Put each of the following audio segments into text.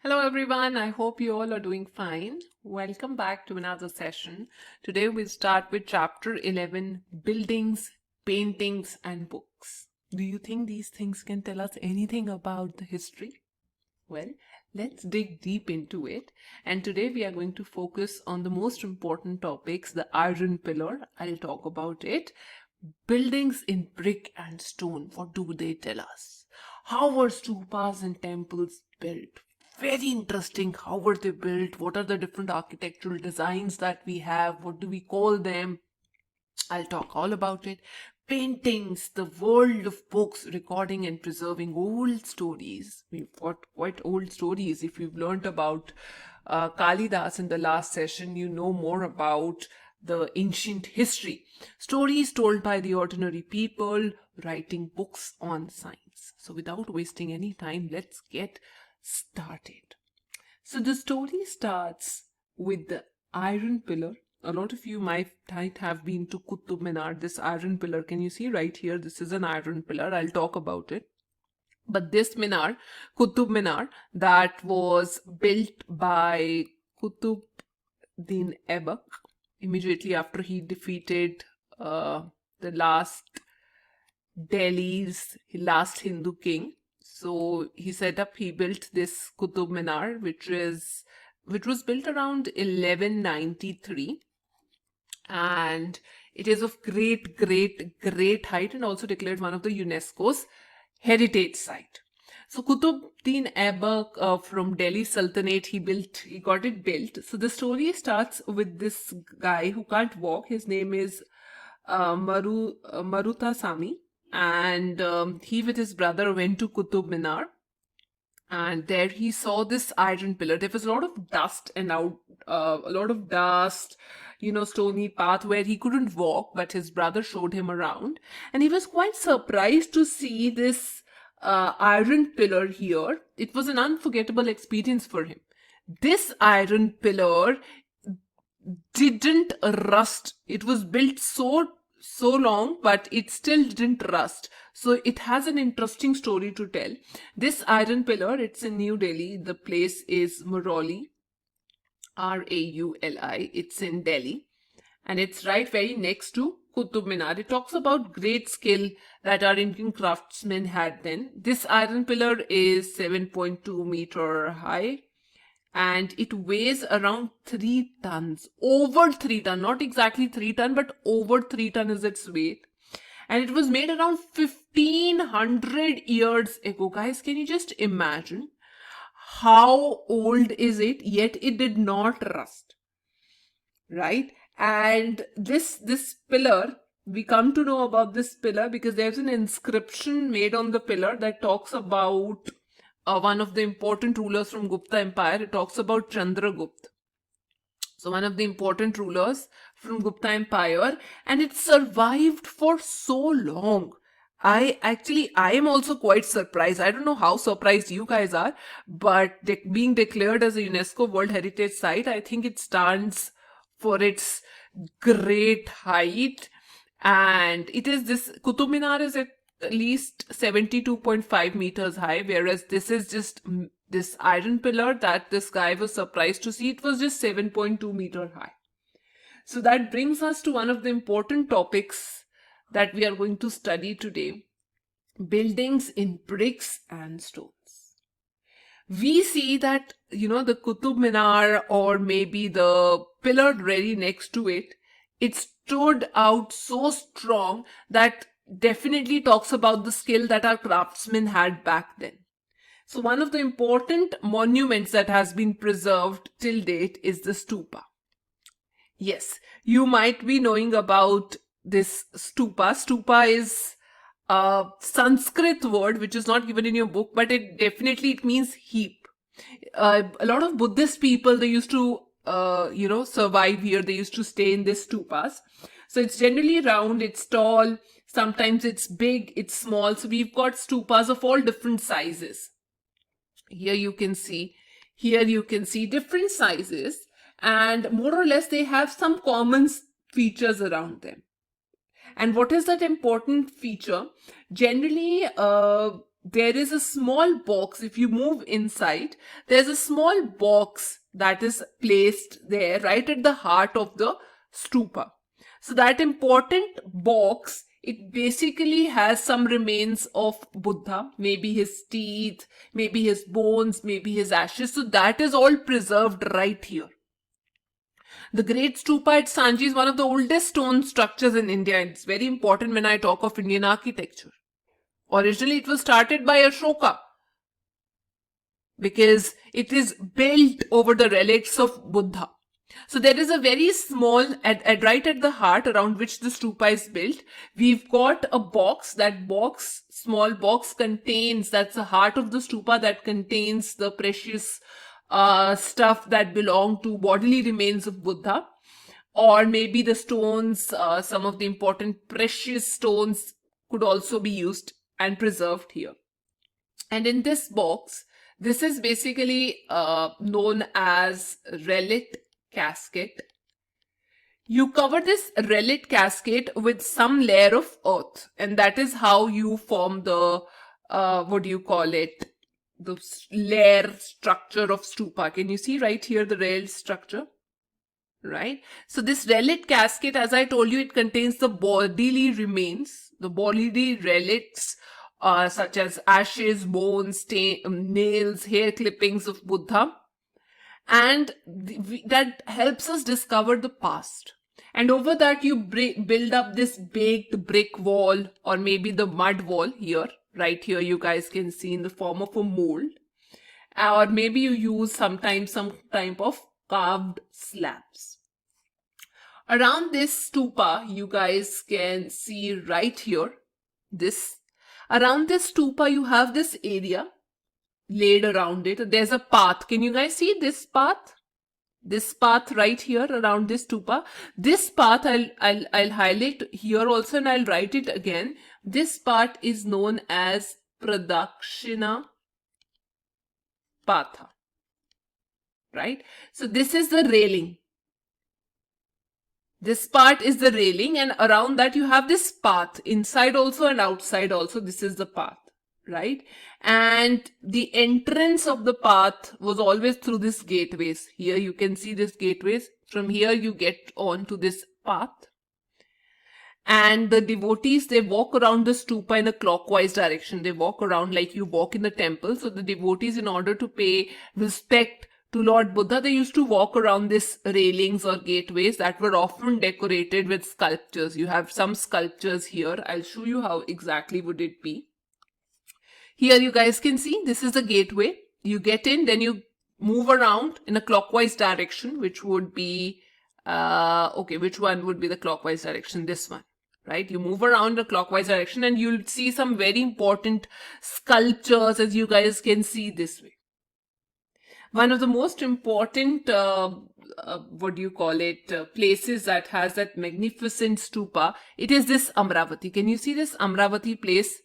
Hello everyone, I hope you all are doing fine. Welcome back to another session. Today we'll start with chapter 11, Buildings, Paintings and Books. Do you think these things can tell us anything about the history? Well, let's dig deep into it. And today we are going to focus on the most important topics, the iron pillar. I'll talk about it. Buildings in brick and stone, what do they tell us? How were stupas and temples built? Very interesting. How were they built? What are the different architectural designs that we have? What do we call them? I'll talk all about it. Paintings, the world of books, recording and preserving old stories. We've got quite old stories. If you've learned about Kalidas in the last session, you know more about the ancient history. Stories told by the ordinary people, writing books on science. So without wasting any time, let's get started. So the story starts with the iron pillar. A lot of you might have been to Qutub Minar, this iron pillar. Can you see right here? This is an iron pillar. I'll talk about it. But this Minar, Qutub Minar, that was built by Qutb Din Aibak immediately after he defeated the last Delhi's last Hindu king. So he built this Qutub Minar, which was built around 1193, and it is of great height and also declared one of the UNESCO's heritage site. So Qutbuddin Aibak from Delhi Sultanate, he got it built. So the story starts with this guy who can't walk. His name is Maruta Sami, and he with his brother went to Qutub Minar, and there he saw this iron pillar. There was a lot of dust stony path where he couldn't walk, but his brother showed him around, and he was quite surprised to see this iron pillar here. It was an unforgettable experience for him. This iron pillar didn't rust. It was built so long, but it still didn't rust. So it has an interesting story to tell. This iron pillar, it's in New Delhi. The place is Murauli, Rauli. It's in Delhi, and it's right very next to Qutub Minar. It talks about great skill that our Indian craftsmen had then. This iron pillar is 7.2 meter high, and it weighs around 3 tons. Over 3 ton, not exactly 3 ton, but over 3 ton is its weight. And it was made around 1500 years ago. Guys, can you just imagine how old is it? Yet it did not rust, right? And this pillar, we come to know about this pillar because there's an inscription made on the pillar that talks about one of the important rulers from Gupta Empire. It talks about Chandragupta. So one of the important rulers from Gupta Empire, and it survived for so long. I am also quite surprised. I don't know how surprised you guys are, but being declared as a UNESCO World Heritage Site, I think it stands for its great height. And it is this Qutub Minar is at least 72.5 meters high, whereas this is just this iron pillar that this guy was surprised to see. It was just 7.2 meter high. So that brings us to one of the important topics that we are going to study today: buildings in bricks and stones. We see that, the Qutub Minar, or maybe the pillar very next to it, it stood out so strong that definitely talks about the skill that our craftsmen had back then. So one of the important monuments that has been preserved till date is the stupa. Yes, you might be knowing about this stupa. Stupa is a Sanskrit word which is not given in your book, but it means heap. A lot of Buddhist people, they used to survive here. They used to stay in these stupas. So it's generally round, it's tall, sometimes it's big, it's small. So we've got stupas of all different sizes. Here you can see different sizes, and more or less they have some common features around them. And what is that important feature? Generally, there is a small box. If you move inside, there's a small box that is placed there right at the heart of the stupa. So that important box, it basically has some remains of Buddha, maybe his teeth, maybe his bones, maybe his ashes. So that is all preserved right here. The Great Stupa at Sanchi is one of the oldest stone structures in India. It's very important when I talk of Indian architecture. Originally, it was started by Ashoka because it is built over the relics of Buddha. So there is a very small, right at the heart around which the stupa is built, we've got a box. That box, small box contains, that's the heart of the stupa, that contains the precious stuff that belong to bodily remains of Buddha, or maybe the stones, some of the important precious stones could also be used and preserved here. And in this box, this is basically known as relic casket. You cover this relic casket with some layer of earth, and that is how you form the the layer structure of stupa. Can you see right here the rail structure? Right? So this relic casket, as I told you, it contains the bodily remains, the bodily relics, such as ashes, bones, nails, hair clippings of Buddha. And that helps us discover the past. And over that, you build up this baked brick wall, or maybe the mud wall here. Right here, you guys can see in the form of a mold. Or maybe you use sometimes some type of carved slabs. Around this stupa, you guys can see right here, around this stupa, you have this area laid around it. There's a path. Can you guys see this path? This path right here around this stupa. This path I'll highlight here also, and I'll write it again. This part is known as Pradakshina Patha. Right? So this is the railing. This part is the railing, and around that you have this path, inside also and outside also. This is the path, right? And the entrance of the path was always through these gateways. Here you can see these gateways. From here you get on to this path. And the devotees, they walk around the stupa in a clockwise direction. They walk around like you walk in the temple. So the devotees, in order to pay respect to Lord Buddha, they used to walk around these railings or gateways that were often decorated with sculptures. You have some sculptures here. I'll show you how exactly would it be. Here you guys can see this is the gateway. You get in, then you move around in a clockwise direction, which would be, which one would be the clockwise direction? This one, right? You move around the clockwise direction and you'll see some very important sculptures, as you guys can see this way. One of the most important, places that has that magnificent stupa, it is this Amravati. Can you see this Amravati place?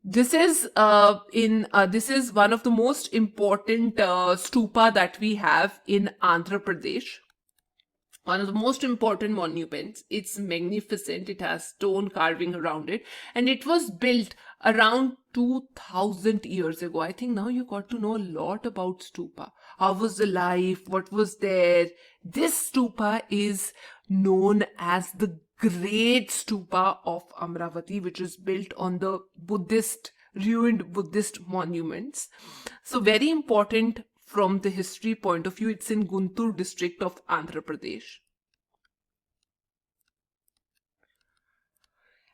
This is this is one of the most important stupa that we have in Andhra Pradesh. One of the most important monuments. It's magnificent. It has stone carving around it, and it was built around 2000 years ago. I think now you got to know a lot about stupa. How was the life? What was there? This stupa is known as the Great Stupa of Amravati, which is built on the ruined Buddhist monuments. So very important from the history point of view. It's in Guntur district of Andhra Pradesh.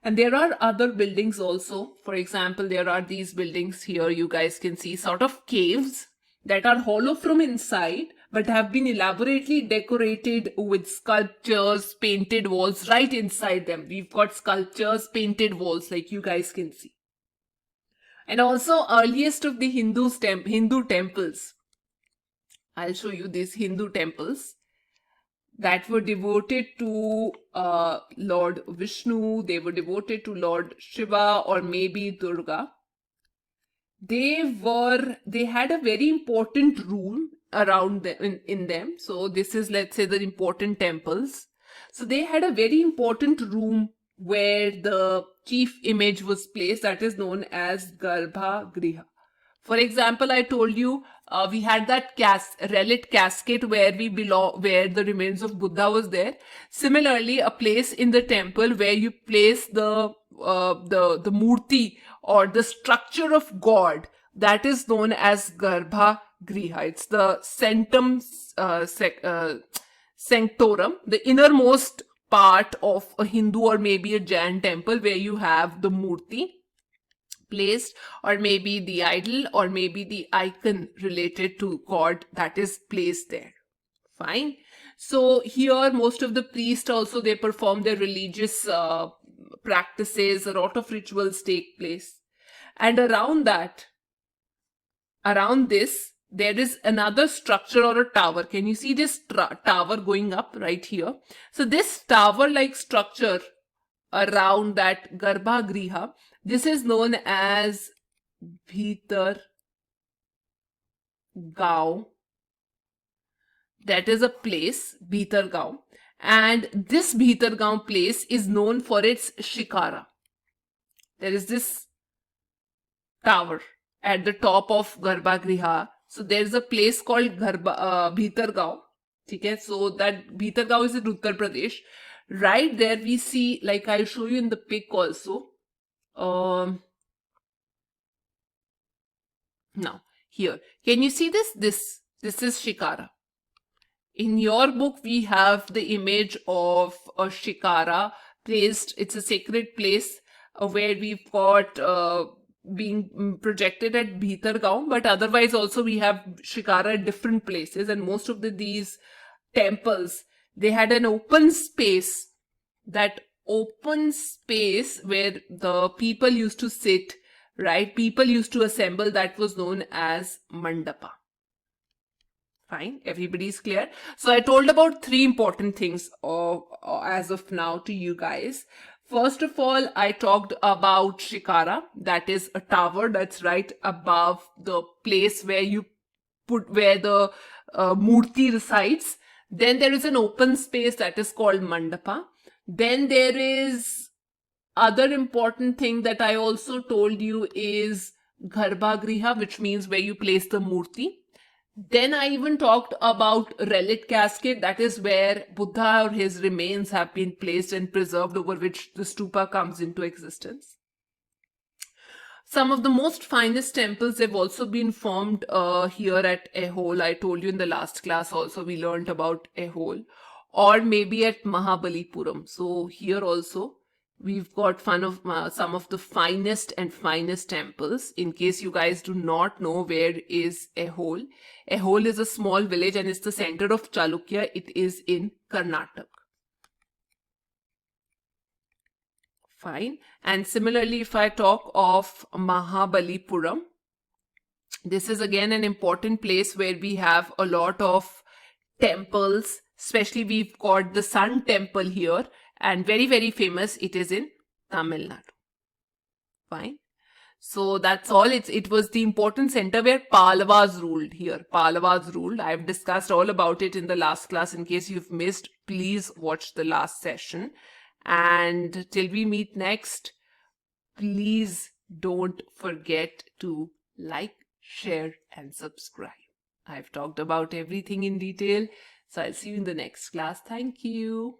And there are other buildings also. For example, there are these buildings here. You guys can see sort of caves that are hollow from inside, but have been elaborately decorated with sculptures, painted walls right inside them. We've got sculptures, painted walls, like you guys can see. And also earliest of the Hindu temples. I'll show you these Hindu temples that were devoted to Lord Vishnu. They were devoted to Lord Shiva or maybe Durga. They had a very important room around them, in them. So this is, let's say, the important temples. So they had a very important room where the chief image was placed, that is known as Garbha Griha. For example, I told you we had that relic casket where where the remains of Buddha was there. Similarly, a place in the temple where you place the murti or the structure of God, that is known as Garbha Griha. It's the sanctorum, the innermost part of a Hindu or maybe a Jain temple where you have the murti placed, or maybe the idol, or maybe the icon related to God that is placed there. Fine. So here most of the priests also, they perform their religious practices. A lot of rituals take place, and around this there is another structure or a tower. Can you see this tower going up right here? So this tower like structure around that Garbha Griha, this is known as Bhitar Gaon. That is a place, Bhitar Gaon. And this Bhitar Gaon place is known for its shikara. There is this tower at the top of Garbha Griha. So there is a place called Bhitar Gaon. Okay? So that Bhitar Gaon is in Uttar Pradesh. Right there we see, like I'll show you in the pic also. Now here, can you see this? This is shikara. In your book, we have the image of a shikara placed. It's a sacred place where we've got being projected at Bhitar Gaon, but otherwise also we have shikara at different places, and most of these temples, they had an open space. That open space where the people used to sit, right? People used to assemble, that was known as mandapa. Fine, everybody's clear. So I told about three important things as of now to you guys. First of all, I talked about shikara, that is a tower that's right above the place where the murti resides. Then there is an open space that is called mandapa. Then there is other important thing that I also told you is Garbha Griha, which means where you place the murti. Then I even talked about relic casket, that is where Buddha or his remains have been placed and preserved, over which the stupa comes into existence. Some of the most finest temples have also been formed here at Aihole. I told you in the last class also we learned about Aihole, or maybe at Mahabalipuram. So here also we've got some of the finest temples. In case you guys do not know where is Aihole, Aihole is a small village and it's the center of Chalukya. It is in Karnataka. Fine. And similarly, if I talk of Mahabalipuram, this is again an important place where we have a lot of temples. Especially we've got the Sun Temple here, and very, very famous. It is in Tamil Nadu. Fine. So that's all. It was the important center where Pallavas ruled here. Pallavas ruled. I've discussed all about it in the last class. In case you've missed, please watch the last session. And till we meet next, please don't forget to like, share, and subscribe. I've talked about everything in detail. So I'll see you in the next class. Thank you.